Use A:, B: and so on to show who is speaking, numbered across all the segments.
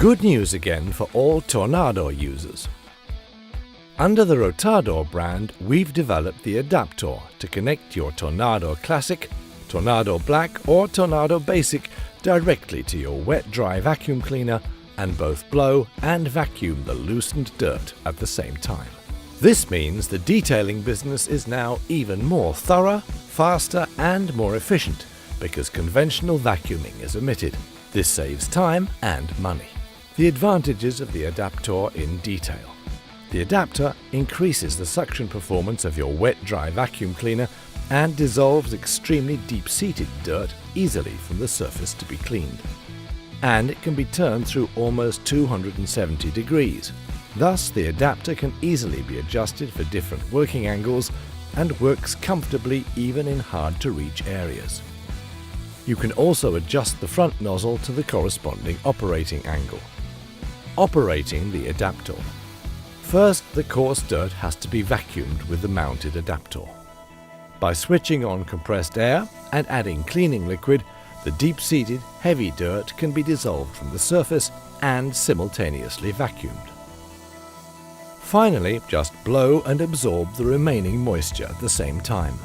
A: Good news again for all Tornador users. Under the Rotador brand, we've developed the Adaptor to connect your Tornador Classic, Tornador Black or Tornador Basic directly to your wet-dry vacuum cleaner and both blow and vacuum the loosened dirt at the same time. This means the detailing business is now even more thorough, faster and more efficient because conventional vacuuming is omitted. This saves time and money. The advantages of the Adaptor in detail. The adapter increases the suction performance of your wet-dry vacuum cleaner and dissolves extremely deep-seated dirt easily from the surface to be cleaned. And it can be turned through almost 270 degrees. Thus, the adapter can easily be adjusted for different working angles and works comfortably even in hard-to-reach areas. You can also adjust the front nozzle to the corresponding operating angle. Operating the Adaptor. First, the coarse dirt has to be vacuumed with the mounted Adaptor. By switching on compressed air and adding cleaning liquid, the deep-seated, heavy dirt can be dissolved from the surface and simultaneously vacuumed. Finally, just blow and absorb the remaining moisture at the same time.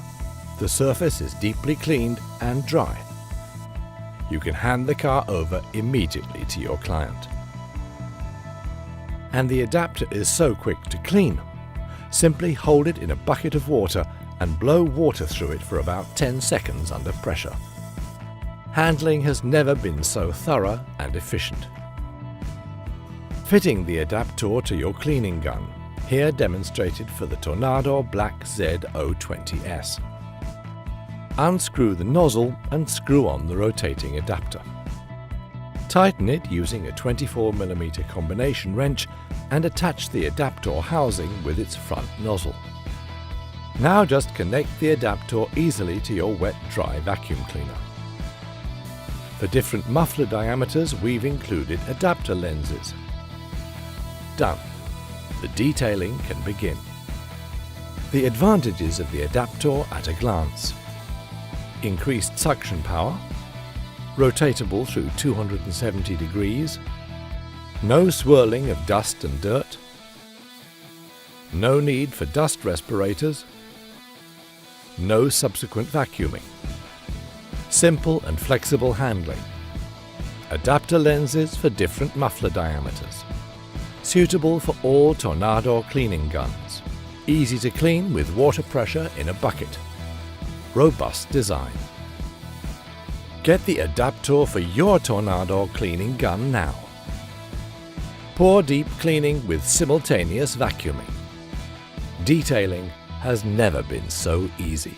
A: The surface is deeply cleaned and dry. You can hand the car over immediately to your client. And the adapter is so quick to clean. Simply hold it in a bucket of water and blow water through it for about 10 seconds under pressure. Handling has never been so thorough and efficient. Fitting the Adaptor to your cleaning gun, here demonstrated for the Tornador Black Z020S. Unscrew the nozzle and screw on the rotating adapter. Tighten it using a 24mm combination wrench and attach the Adaptor housing with its front nozzle. Now just connect the Adaptor easily to your wet-dry vacuum cleaner. For different muffler diameters, we've included adapter lenses. Done. The detailing can begin. The advantages of the Adaptor at a glance. Increased suction power, rotatable through 270 degrees, no swirling of dust and dirt, no need for dust respirators, no subsequent vacuuming, simple and flexible handling, adapter lenses for different muffler diameters, suitable for all Tornador cleaning guns, easy to clean with water pressure in a bucket, robust design. Get the Adaptor for your Tornador cleaning gun now. Pour deep cleaning with simultaneous vacuuming. Detailing has never been so easy.